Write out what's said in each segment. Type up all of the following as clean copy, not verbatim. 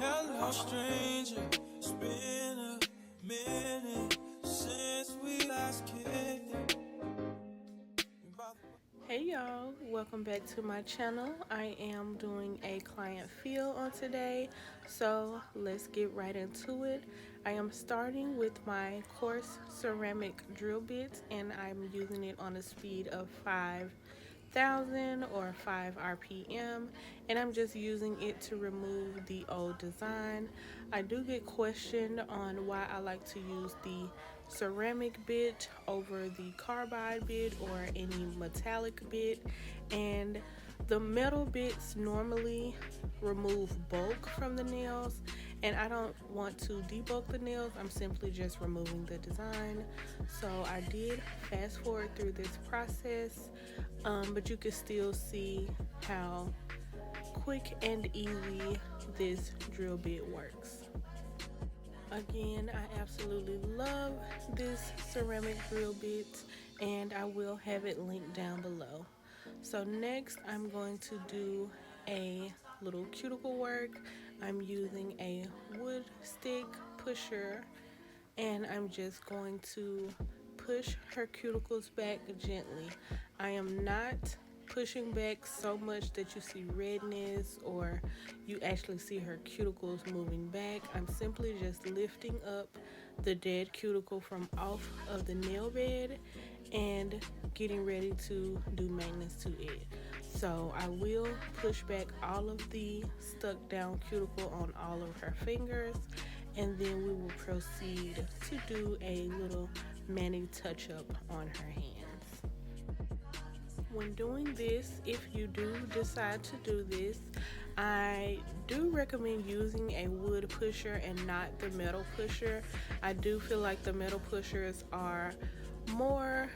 Hello, stranger. It's been a minute since we last kicked it. Hey y'all, welcome back to my channel. I am doing a client feel on today, so let's get right into it. I am starting with my coarse ceramic drill bits, and I'm using it on a speed of 5,000 or 5 RPM, and I'm just using it to remove the old design. I do get questioned on why I like to use the ceramic bit over the carbide bit or any metallic bit, and the metal bits normally remove bulk from the nails, and I don't want to debulk the nails. I'm simply just removing the design. So I did fast forward through this process, but you can still see how quick and easy this drill bit works. Again, I absolutely love this ceramic drill bit, and I will have it linked down below. So next I'm going to do a little cuticle work. I'm using a wood stick pusher, and I'm just going to push her cuticles back gently. I am not pushing back so much that you see redness or you actually see her cuticles moving back. I'm simply just lifting up the dead cuticle from off of the nail bed and getting ready to do maintenance to it. So I will push back all of the stuck down cuticle on all of her fingers, and then we will proceed to do a little mani touch up on her hands. When doing this, if you do decide to do this, I do recommend using a wood pusher and not the metal pusher. I do feel like the metal pushers are more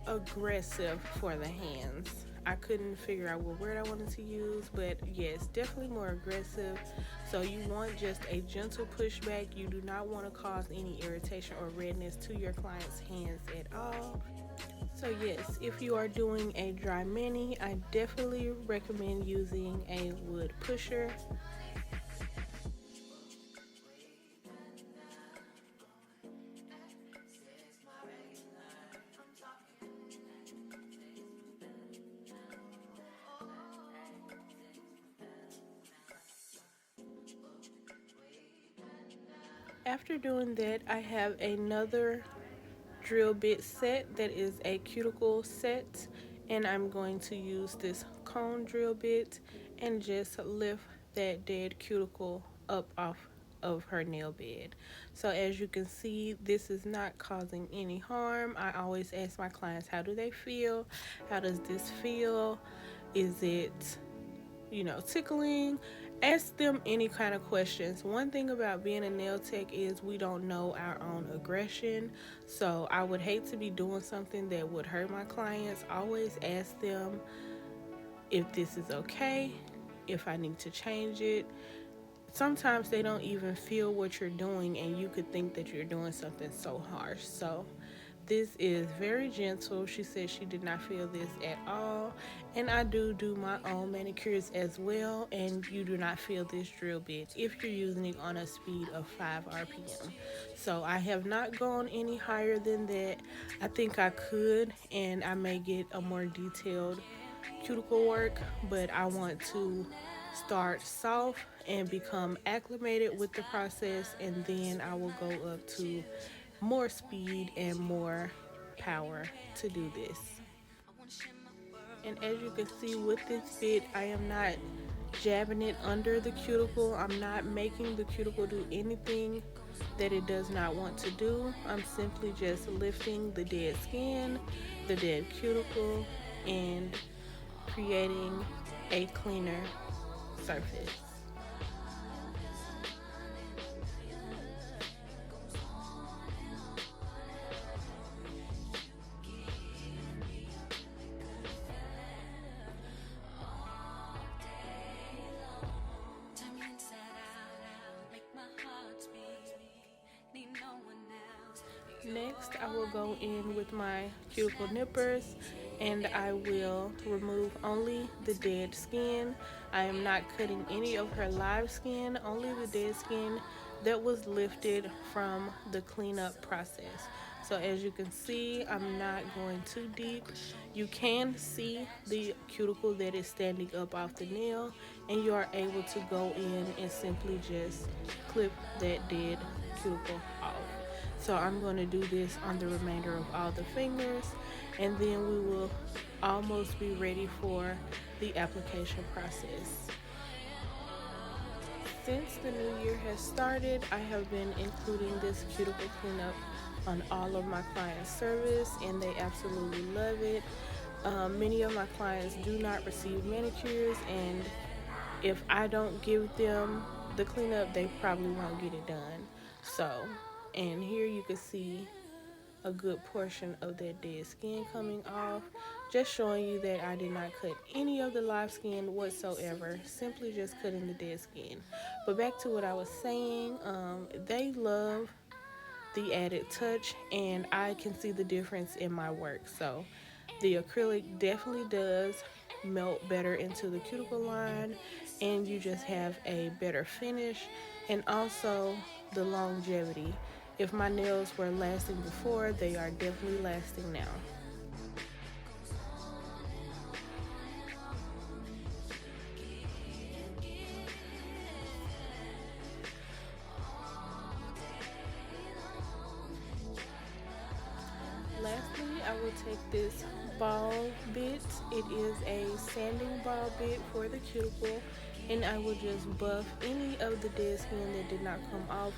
aggressive for the hands. I couldn't figure out what word I wanted to use, but yes, definitely more aggressive. So you want just a gentle pushback. You do not want to cause any irritation or redness to your client's hands at all. So yes, if you are doing a dry mani, I definitely recommend using a wood pusher. After doing that, I have another drill bit set that is a cuticle set, and I'm going to use this cone drill bit and just lift that dead cuticle up off of her nail bed. So as you can see, this is not causing any harm. I always ask my clients, how do they feel? How does this feel? Is it, tickling? Ask them any kind of questions. One thing about being a nail tech is we don't know our own aggression. So I would hate to be doing something that would hurt my clients. Always ask them if this is okay, if I need to change it. Sometimes they don't even feel what you're doing, and you could think that you're doing something so harsh. So this is very gentle. She said she did not feel this at all. And I do my own manicures as well, and you do not feel this drill bit if you're using it on a speed of 5 RPM. So I have not gone any higher than that. I think I could, and I may get a more detailed cuticle work, but I want to start soft and become acclimated with the process, and then I will go up to more speed and more power to do this. And as you can see with this bit, I am not jabbing it under the cuticle. I'm not making the cuticle do anything that it does not want to do. I'm simply just lifting the dead skin, the dead cuticle, and creating a cleaner surface. Next, I will go in with my cuticle nippers and I will remove only the dead skin. I am not cutting any of her live skin, only the dead skin that was lifted from the cleanup process. So as you can see, I'm not going too deep. You can see the cuticle that is standing up off the nail, and you are able to go in and simply just clip that dead cuticle off. So I'm going to do this on the remainder of all the fingers, and then we will almost be ready for the application process. Since the new year has started, I have been including this cuticle cleanup on all of my clients' service, and they absolutely love it. Many of my clients do not receive manicures, and if I don't give them the cleanup, they probably won't get it done. So, and here you can see a good portion of that dead skin coming off, just showing you that I did not cut any of the live skin whatsoever, simply just cutting the dead skin. But back to what I was saying, they love the added touch, and I can see the difference in my work. So the acrylic definitely does melt better into the cuticle line, and you just have a better finish, and also the longevity. If my nails were lasting before, they are definitely lasting now. Lastly, I will take this ball bit. It is a sanding ball bit for the cuticle, and I will just buff any of the dead skin that did not come off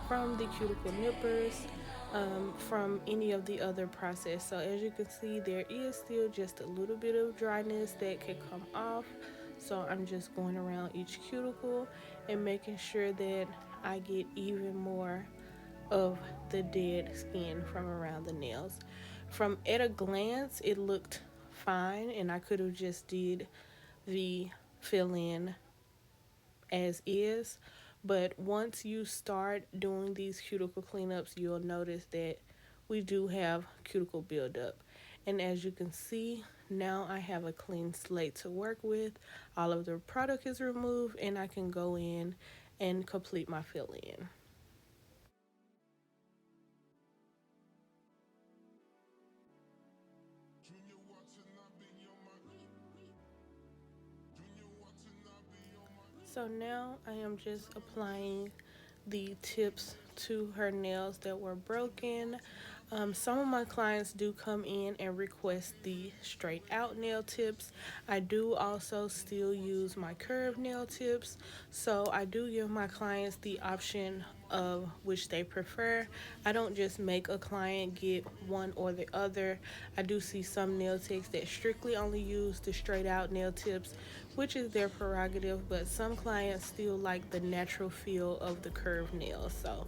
from the cuticle nippers, from any of the other process. So as you can see, there is still just a little bit of dryness that can come off. So I'm just going around each cuticle and making sure that I get even more of the dead skin from around the nails. From at a glance, it looked fine, and I could have just did the fill in as is. But once you start doing these cuticle cleanups, you'll notice that we do have cuticle buildup. And as you can see, now I have a clean slate to work with. All of the product is removed, and I can go in and complete my fill in. So now I am just applying the tips to her nails that were broken. Some of my clients do come in and request the straight out nail tips. I do also still use my curved nail tips, so I do give my clients the option of which they prefer. I don't just make a client get one or the other. I do see some nail techs that strictly only use the straight out nail tips, which is their prerogative, but some clients still like the natural feel of the curved nails. So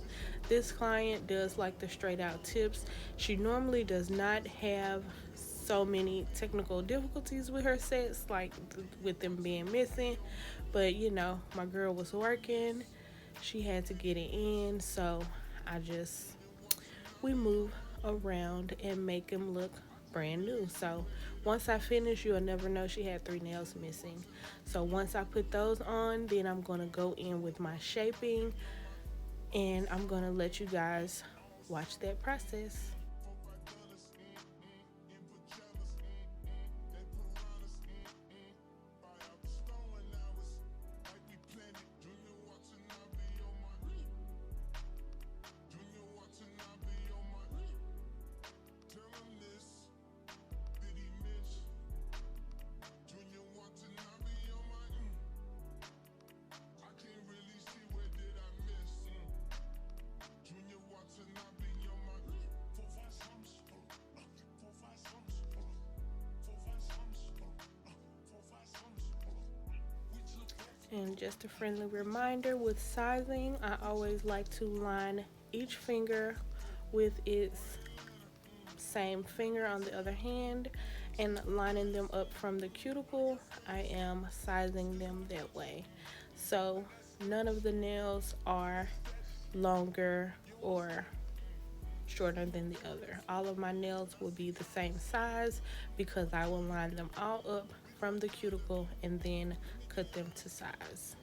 this client does like the straight out tips. She normally does not have so many technical difficulties with her sets, like with them being missing, but you know, my girl was working, she had to get it in, so we move around and make them look brand new. So once I finish, you'll never know she had 3 nails missing. So once I put those on, then I'm going to go in with my shaping, and I'm going to let you guys watch that process. And just a friendly reminder with sizing, I always like to line each finger with its same finger on the other hand, and lining them up from the cuticle. I am sizing them that way. So none of the nails are longer or shorter than the other. All of my nails will be the same size because I will line them all up from the cuticle and then cut them to size.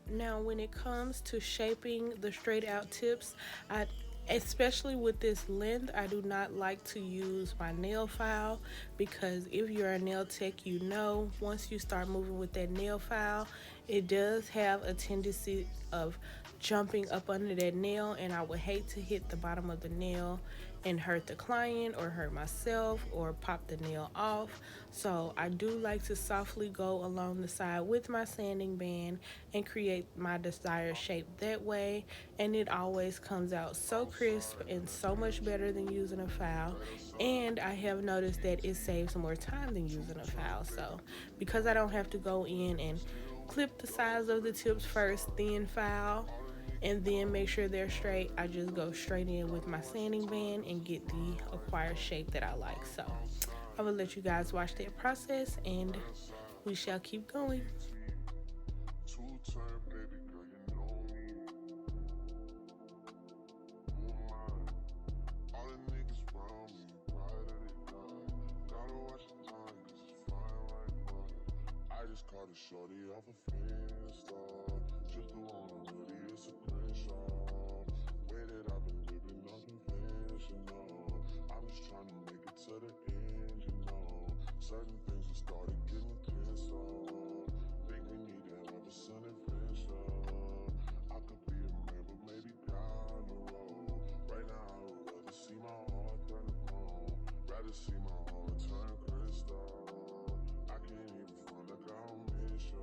Now, when it comes to shaping the straight out tips, I especially with this length, I do not like to use my nail file because if you're a nail tech, you know once you start moving with that nail file, it does have a tendency of jumping up under that nail, and I would hate to hit the bottom of the nail and hurt the client or hurt myself or pop the nail off. So I do like to softly go along the side with my sanding band and create my desired shape that way, and it always comes out so crisp and so much better than using a file. And I have noticed that it saves more time than using a file. So because I don't have to go in and clip the sides of the tips first, then file, and then make sure they're straight, I just go straight in with my sanding band and get the acquired shape that I like. So I will let you guys watch that process and we shall keep going. Shorty off a Finsta, just do on a hoodie, it's a crenshaw. Way that I've been living unconventional. I'm just trying to make it to the end, you know. Certain things have started getting closer. Think we need to have a sun adventure. I could be a man, but maybe down the road. Right now I would rather see my heart turn to chrome. Rather see my heart turn crystal. I can't even front like I don't miss you.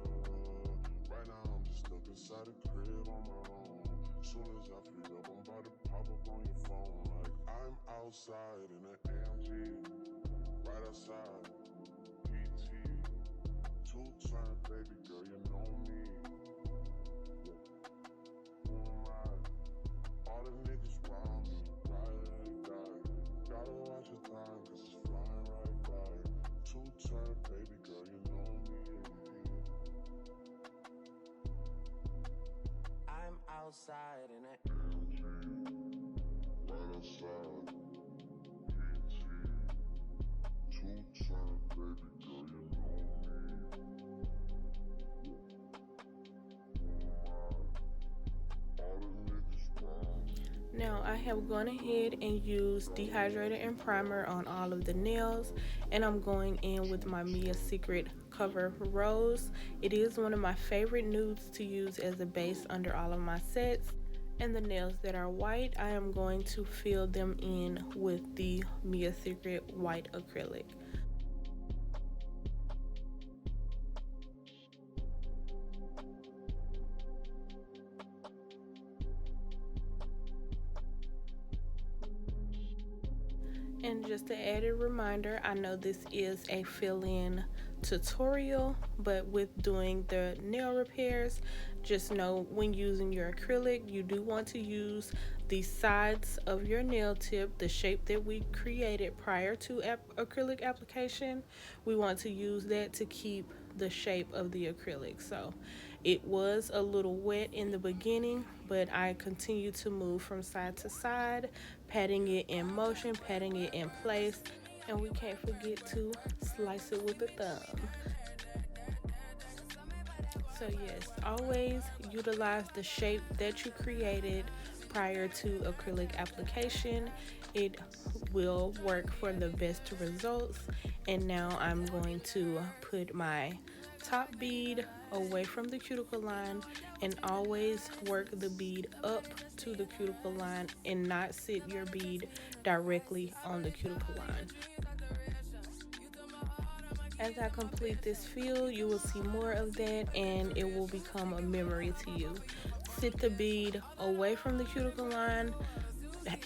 Right now I'm just stuck inside a crib on my own. Soon as I free up, I'm about to pop up on your phone. Like I'm outside in an AMG, right outside PT. Two-turn, baby girl, you know me. Who am I? All the niggas round me, ride or die. Gotta watch your time, cause it's flying right by. Two-turn, baby girl, you know me. I'm outside in it. Right outside. PT. Two-turn, baby girl, you know me. All the niggas round me. Now I have gone ahead and used dehydrator and primer on all of the nails, and I'm going in with my Mia Secret Cover Rose. It is one of my favorite nudes to use as a base under all of my sets. And the nails that are white, I am going to fill them in with the Mia Secret White Acrylic. And just an added reminder, I know this is a fill-in tutorial, but with doing the nail repairs, just know when using your acrylic, you do want to use the sides of your nail tip, the shape that we created prior to acrylic application. We want to use that to keep the shape of the acrylic. So it was a little wet in the beginning, but I continue to move from side to side, patting it in motion, patting it in place, and we can't forget to slice it with a thumb. So yes, always utilize the shape that you created prior to acrylic application. It will work for the best results. And now I'm going to put my top bead away from the cuticle line and always work the bead up to the cuticle line and not sit your bead directly on the cuticle line. As I complete this fill, you will see more of that and it will become a memory to you. Sit the bead away from the cuticle line,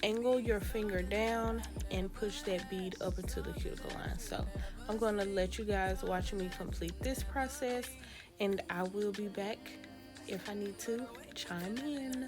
angle your finger down, and push that bead up into the cuticle line. So I'm going to let you guys watch me complete this process, and I will be back if I need to chime in.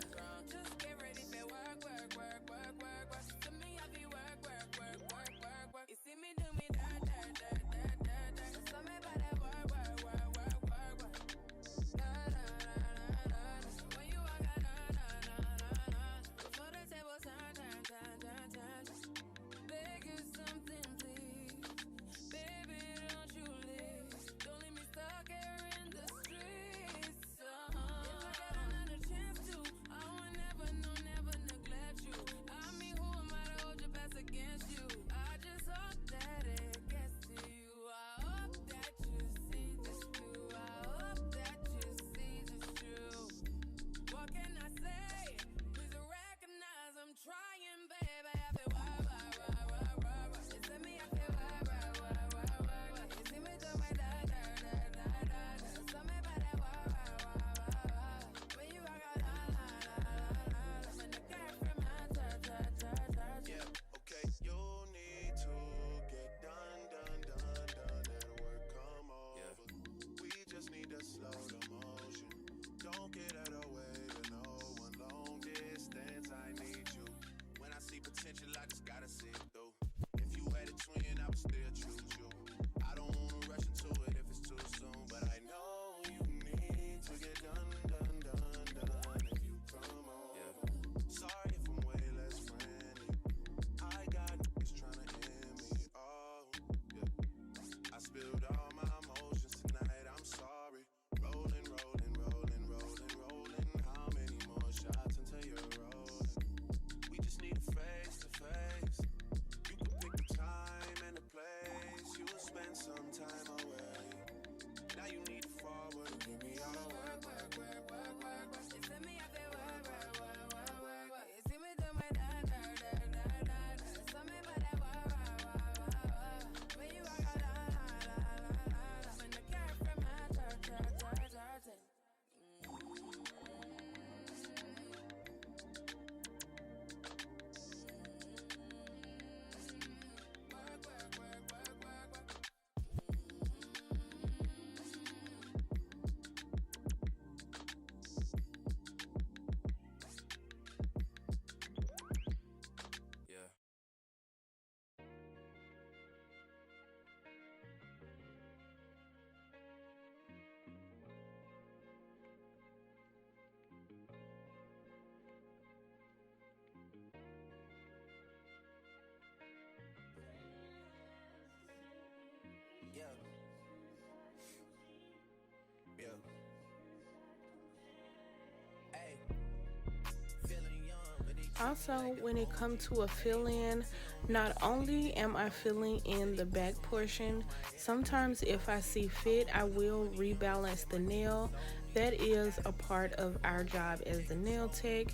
Also, when it comes to a fill-in, not only am I filling in the back portion, sometimes if I see fit, I will rebalance the nail. That is a part of our job as a nail tech,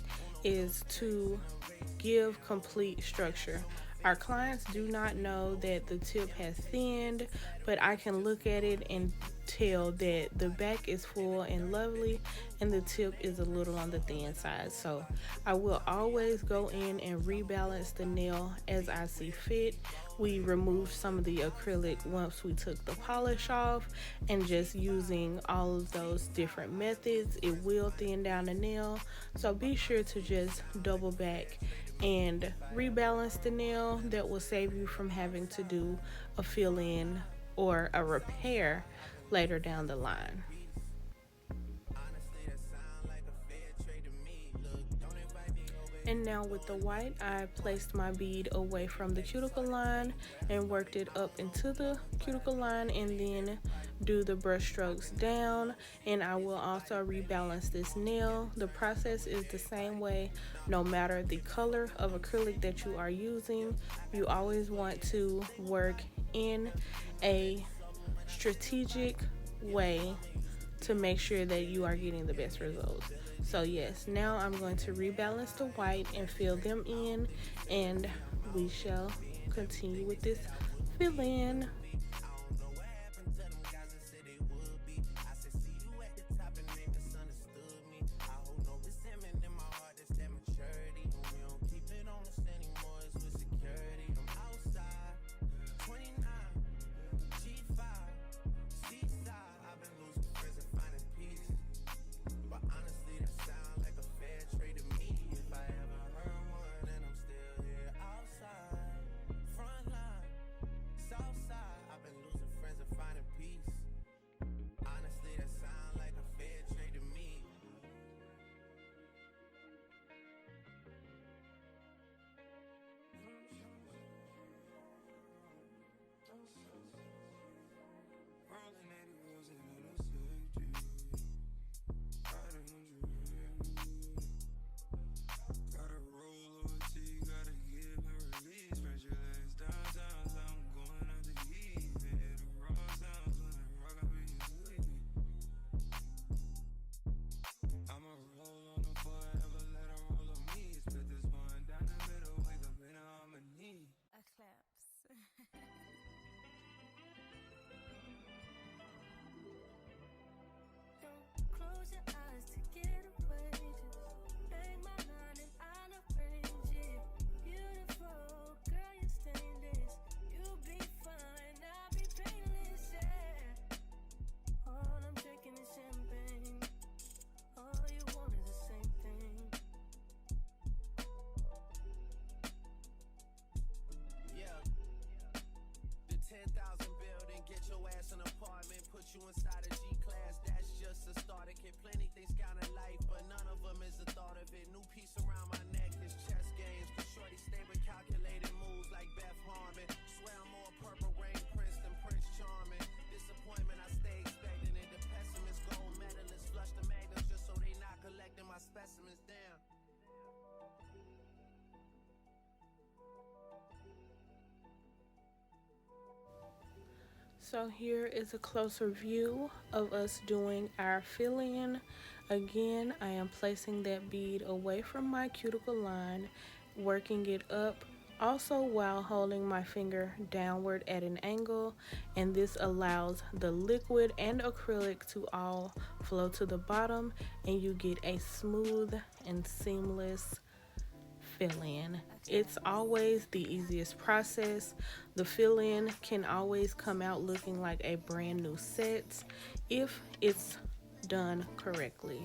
is to give complete structure. Our clients do not know that the tip has thinned, but I can look at it and tell that the back is full and lovely and the tip is a little on the thin side. So I will always go in and rebalance the nail as I see fit. We removed some of the acrylic once we took the polish off, and just using all of those different methods, it will thin down the nail. So be sure to just double back and rebalance the nail. That will save you from having to do a fill in or a repair later down the line. And now with the white, I placed my bead away from the cuticle line and worked it up into the cuticle line, and then do the brush strokes down. And I will also rebalance this nail. The process is the same way no matter the color of acrylic that you are using. You always want to work in a strategic way to make sure that you are getting the best results. So yes, now I'm going to rebalance the white and fill them in, and we shall continue with this fill in. So here is a closer view of us doing our fill-in. Again, I am placing that bead away from my cuticle line, working it up, also while holding my finger downward at an angle, and this allows the liquid and acrylic to all flow to the bottom, and you get a smooth and seamless fill-in. It's always the easiest process. The fill-in can always come out looking like a brand new set if it's done correctly.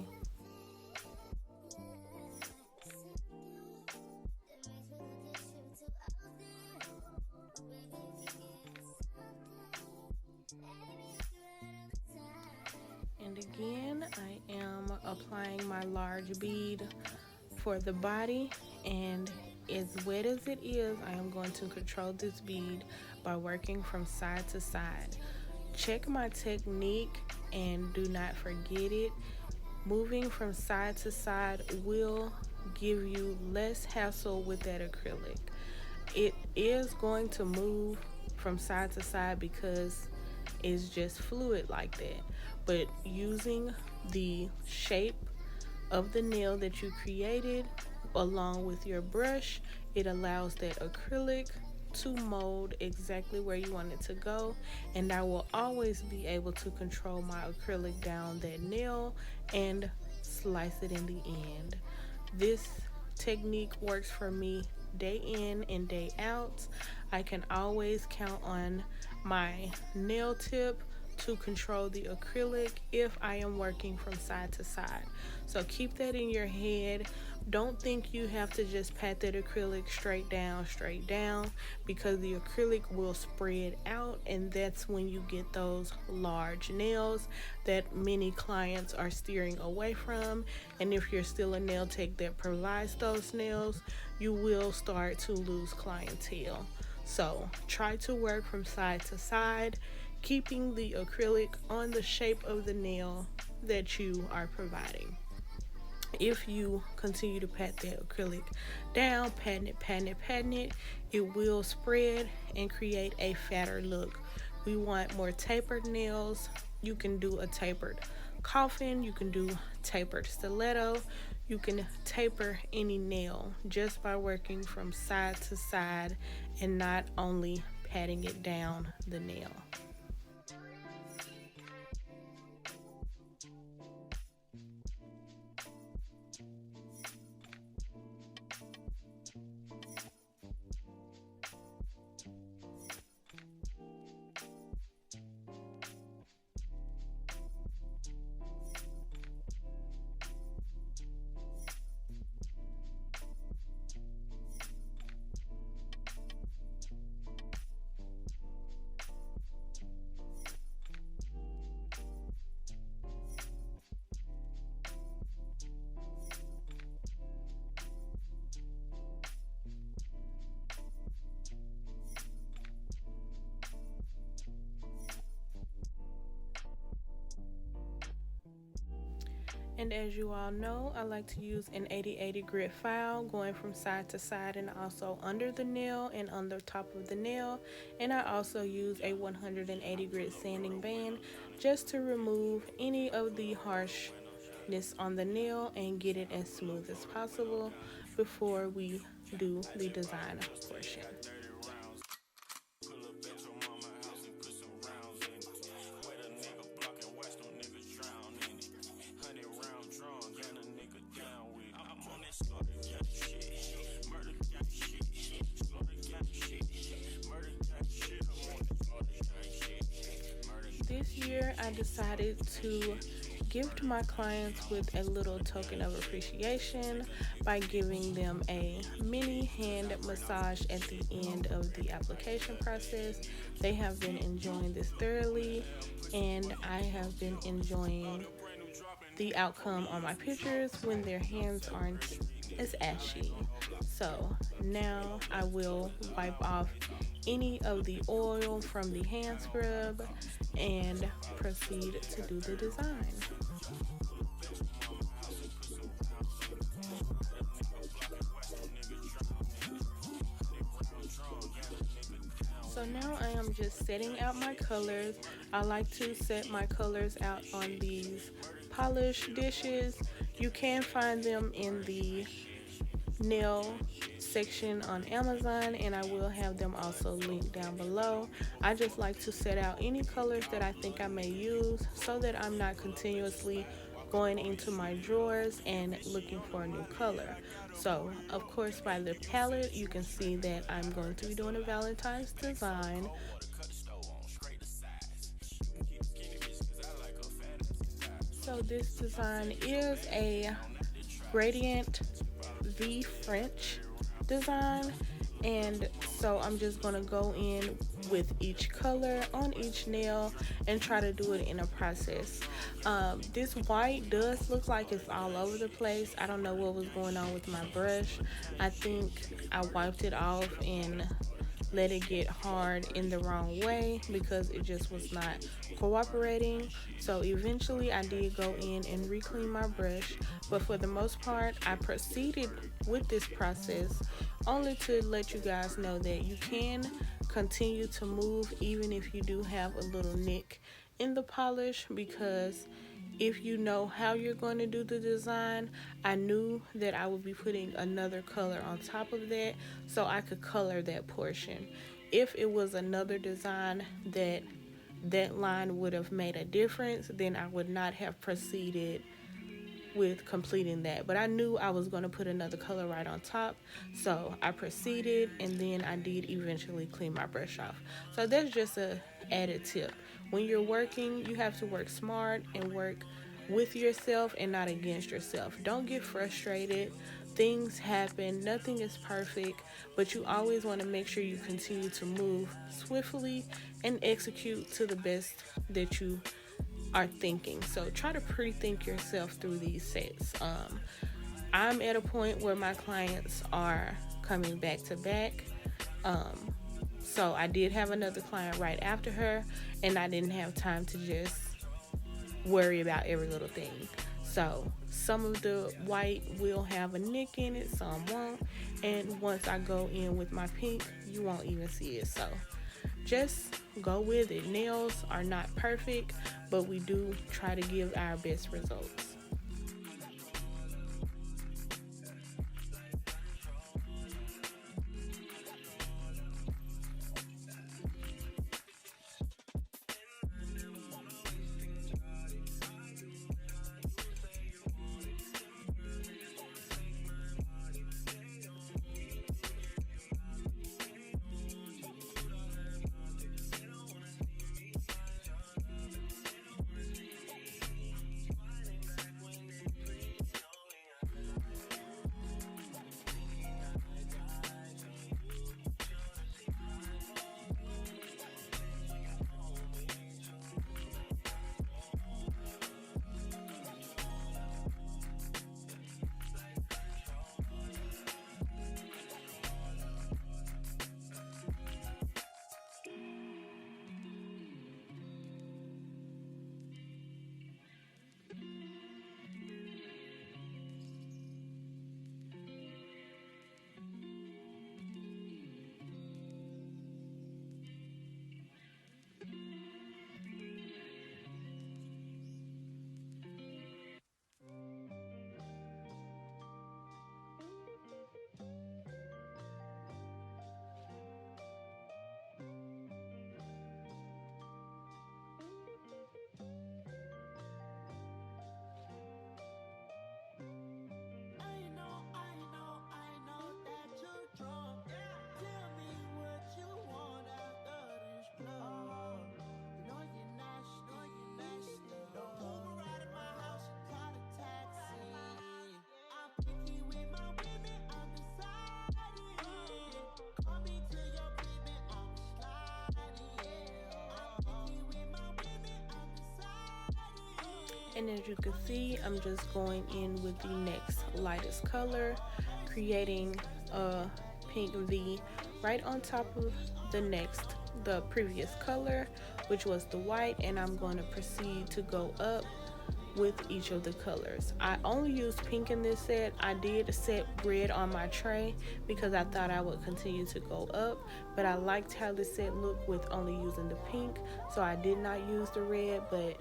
And again, I am applying my large bead for the body, and as wet as it is, I am going to control this bead by working from side to side. Check my technique and do not forget it. Moving from side to side will give you less hassle with that acrylic. It is going to move from side to side because it's just fluid like that. But using the shape of the nail that you created along with your brush, it allows that acrylic to mold exactly where you want it to go, and I will always be able to control my acrylic down that nail and slice it in the end. This technique works for me day in and day out. I can always count on my nail tip to control the acrylic if I am working from side to side. So keep that in your head. Don't think you have to just pat that acrylic straight down, because the acrylic will spread out, and that's when you get those large nails that many clients are steering away from. And if you're still a nail tech that provides those nails, you will start to lose clientele. So try to work from side to side, keeping the acrylic on the shape of the nail that you are providing. If you continue to pat that acrylic down, patting it, it will spread and create a fatter look. We want more tapered nails. You can do a tapered coffin, you can do tapered stiletto, you can taper any nail just by working from side to side and not only patting it down the nail. And as you all know, I like to use an 80/80 grit file going from side to side and also under the nail and on the top of the nail. And I also use a 180 grit sanding band just to remove any of the harshness on the nail and get it as smooth as possible before we do the design portion. This year I decided to gift my clients with a little token of appreciation by giving them a mini hand massage at the end of the application process. They have been enjoying this thoroughly, and I have been enjoying the outcome on my pictures when their hands aren't as ashy. So now I will wipe off any of the oil from the hand scrub and proceed to do the design. So now I am just setting out my colors. I like to set my colors out on these polished dishes. You can find them in the nail section on Amazon, and I will have them also linked down below. I just like to set out any colors that I think I may use so that I'm not continuously going into my drawers and looking for a new color. So of course by the palette you can see that I'm going to be doing a Valentine's design. So this design is a gradient V French design, and so I'm just going to go in with each color on each nail and try to do it in a process. This white does look like it's all over the place. I don't know what was going on with my brush. I think I wiped it off and let it get hard in the wrong way because it just was not cooperating. So eventually I did go in and re-clean my brush, but for the most part I proceeded with this process only to let you guys know that you can continue to move even if you do have a little nick in the polish, because if you know how you're going to do the design, I knew that I would be putting another color on top of that so I could color that portion. If it was another design that line would have made a difference, then I would not have proceeded with completing that. But I knew I was going to put another color right on top, so I proceeded, and then I did eventually clean my brush off. So that's just a added tip. When you're working, you have to work smart and work with yourself and not against yourself. Don't get frustrated. Things happen, nothing is perfect, but you always want to make sure you continue to move swiftly and execute to the best that you are thinking. So try to pre-think yourself through these sets. I'm at a point where my clients are coming back to back. So I did have another client right after her, and I didn't have time to just worry about every little thing. So some of the white will have a nick in it, some won't. And once I go in with my pink, you won't even see it. So just go with it. Nails are not perfect, but we do try to give our best results. And as you can see, I'm just going in with the next lightest color, creating a pink V right on top of the previous color, which was the white, and I'm going to proceed to go up with each of the colors. I only used pink in this set. I did set red on my tray because I thought I would continue to go up, but I liked how the set looked with only using the pink, so I did not use the red. But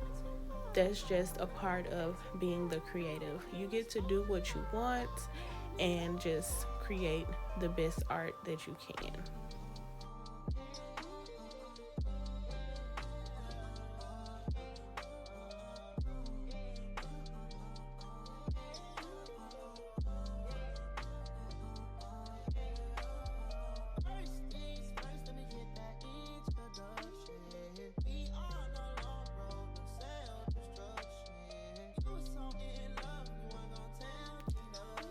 that's just a part of being the creative. You get to do what you want and just create the best art that you can.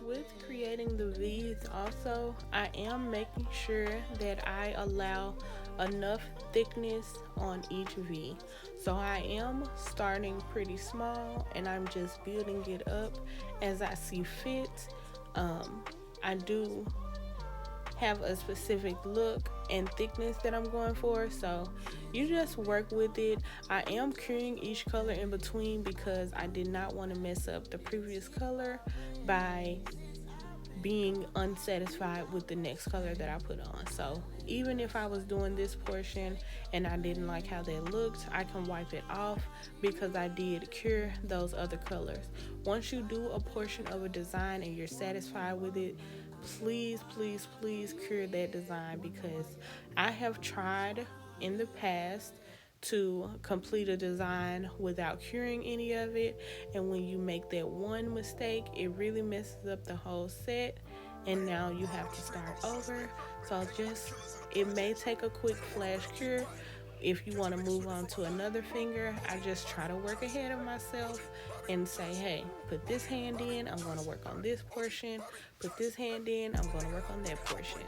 With creating the V's also, I am making sure that I allow enough thickness on each V. So I am starting pretty small and I'm just building it up as I see fit. I do have a specific look and thickness that I'm going for. So you just work with it. I am curing each color in between because I did not want to mess up the previous color by being unsatisfied with the next color that I put on. So even if I was doing this portion and I didn't like how they looked, I can wipe it off because I did cure those other colors. Once you do a portion of a design and you're satisfied with it, please, please, please cure that design, because I have tried in the past to complete a design without curing any of it, and when you make that one mistake, it really messes up the whole set, and now you have to start over. So just, it may take a quick flash cure. If you want to move on to another finger, I just try to work ahead of myself and say, hey, put this hand in, I'm going to work on this portion. Put this hand in, I'm going to work on that portion.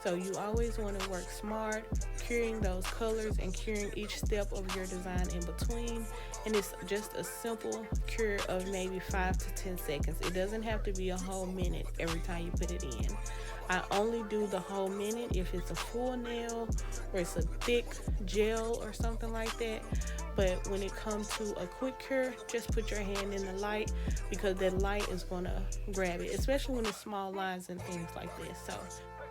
So you always want to work smart, curing those colors and curing each step of your design in between. And it's just a simple cure of maybe 5 to 10 seconds. It doesn't have to be a whole minute every time you put it in. I only do the whole minute if it's a full nail or it's a thick gel or something like that. But when it comes to a quick cure, just put your hand in the light, because that light is going to grab it, especially when it's small lines and things like this. So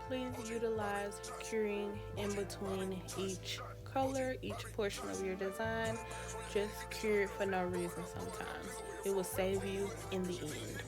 please utilize curing in between each color, each portion of your design. Just cure it for no reason sometimes. It will save you in the end.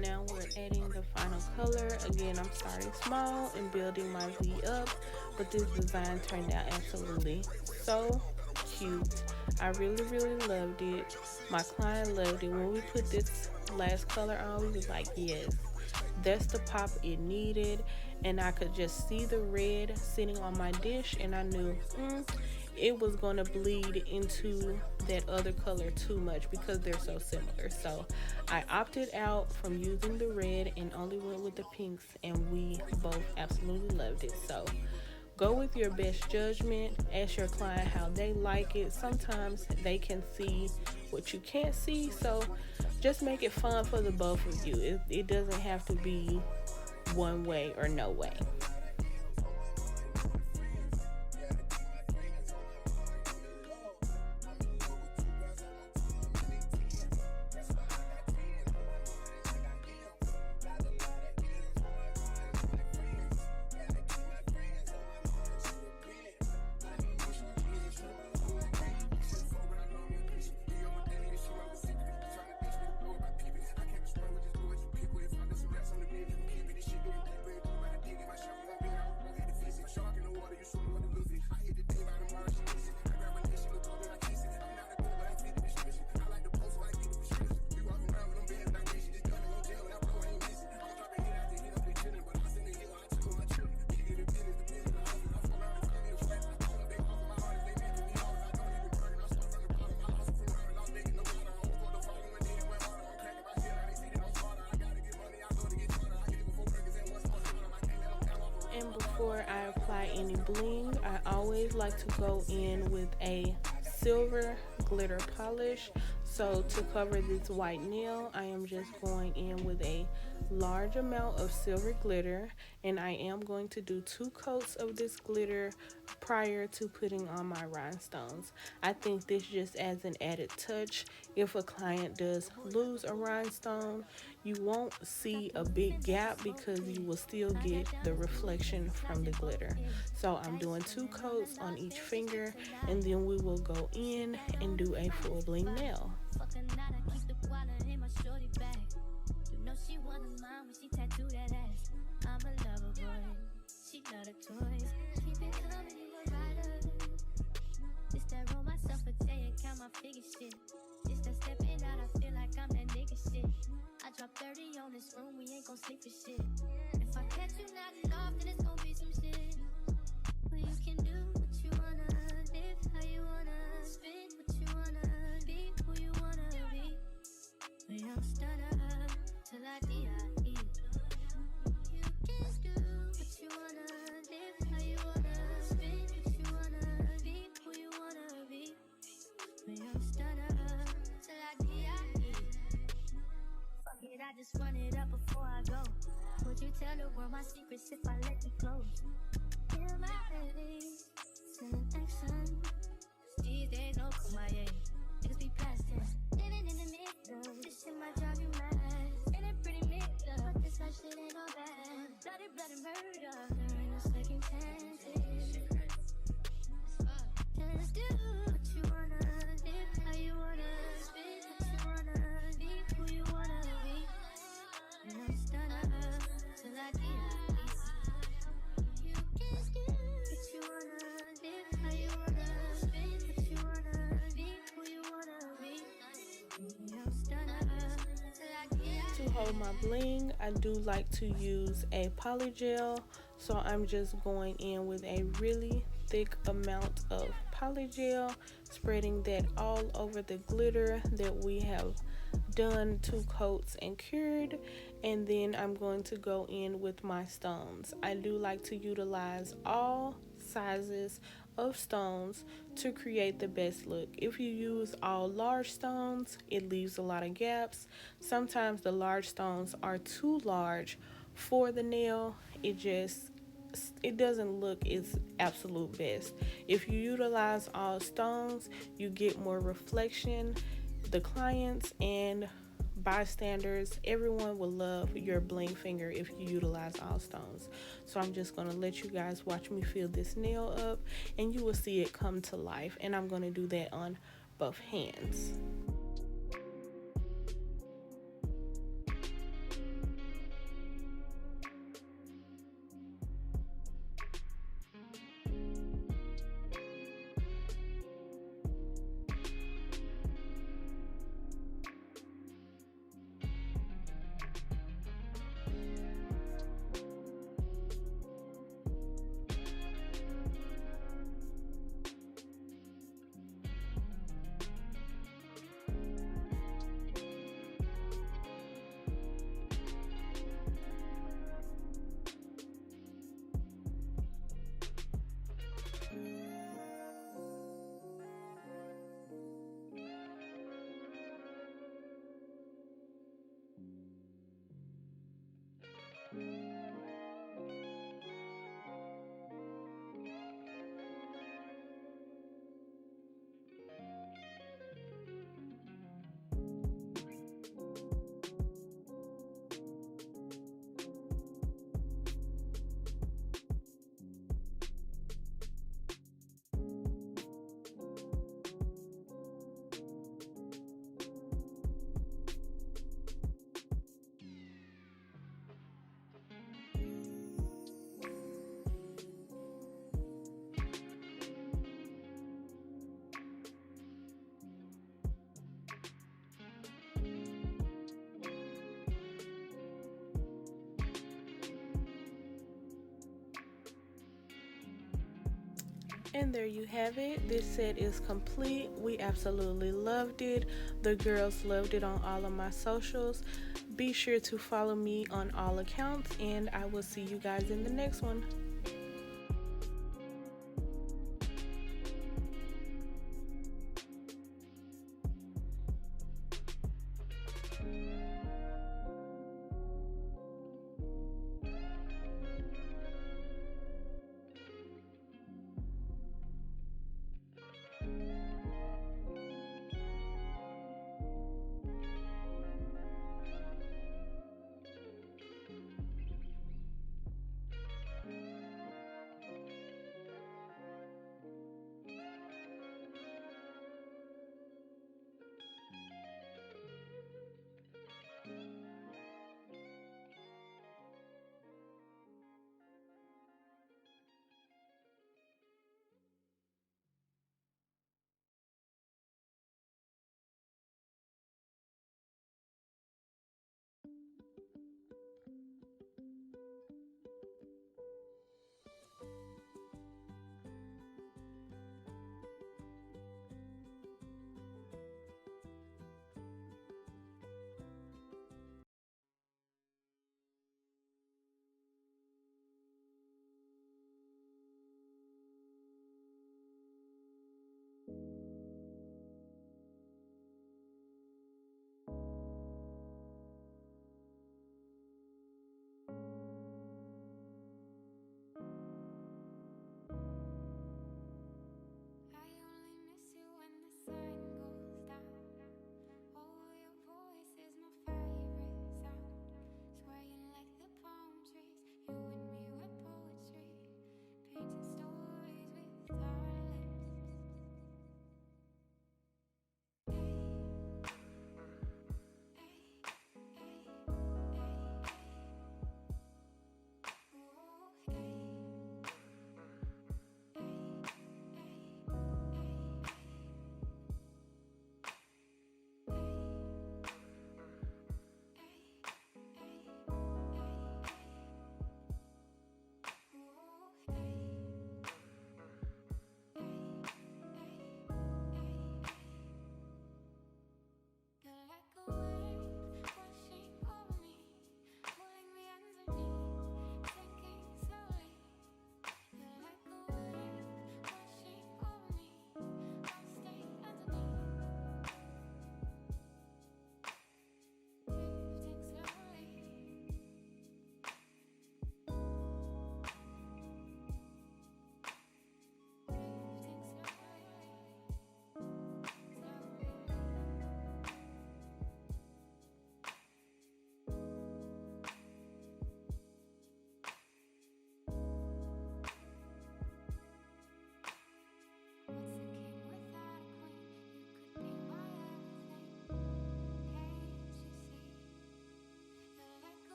Now we're adding the final color. Again, I'm starting small and building my V up, but this design turned out absolutely so cute. I really, really loved it. My client loved it. When we put this last color on, we was like, yes, that's the pop it needed. And I could just see the red sitting on my dish, and I knew it was going to bleed into that other color too much because they're so similar. So I opted out from using the red and only went with the pinks, and we both absolutely loved it. So go with your best judgment. Ask your client how they like it. Sometimes they can see what you can't see, so just make it fun for the both of you. It doesn't have to be one way or no way. And before I apply any bling, I always like to go in with a silver glitter polish. So to cover this white nail, I am just going in with a large amount of silver glitter, and I am going to do 2 coats of this glitter prior to putting on my rhinestones. I think this just adds an added touch. If a client does lose a rhinestone, you won't see a big gap because you will still get the reflection from the glitter. So I'm doing 2 coats on each finger, and then we will go in and do a full bling nail. I drop 30 on this room, we ain't gon' sleep for shit. If I catch you not enough, then it's gon' be some shit. What you can do this if I let it flow. Feel my baby, sending action. These days no kumbaya, niggas be past tense. Living in the middle, this shit might drive you mad. Ain't it pretty mixed up, but this life shit ain't all bad. Bloody murder, there ain't no second chances. Just do what you wanna live, how you wanna spit, what you wanna be, who you wanna be. And I'm stunned up till I get peace. You can do what you wanna live, how you wanna spit, what you wanna be, who you wanna be. And I'm stunned up till I get To hold my bling, I do like to use a poly gel, so I'm just going in with a really thick amount of poly gel, spreading that all over the glitter that we have done 2 coats and cured, and then I'm going to go in with my stones. I do like to utilize all sizes of stones to create the best look. If you use all large stones, it leaves a lot of gaps. Sometimes the large stones are too large for the nail. It doesn't look its absolute best. If you utilize all stones, you get more reflection. The clients and bystanders, everyone will love your bling finger if you utilize all stones. So I'm just going to let you guys watch me fill this nail up, and you will see it come to life. And I'm going to do that on both hands. And there you have it. This set is complete. We absolutely loved it. The girls loved it on all of my socials. Be sure to follow me on all accounts, and I will see you guys in the next one.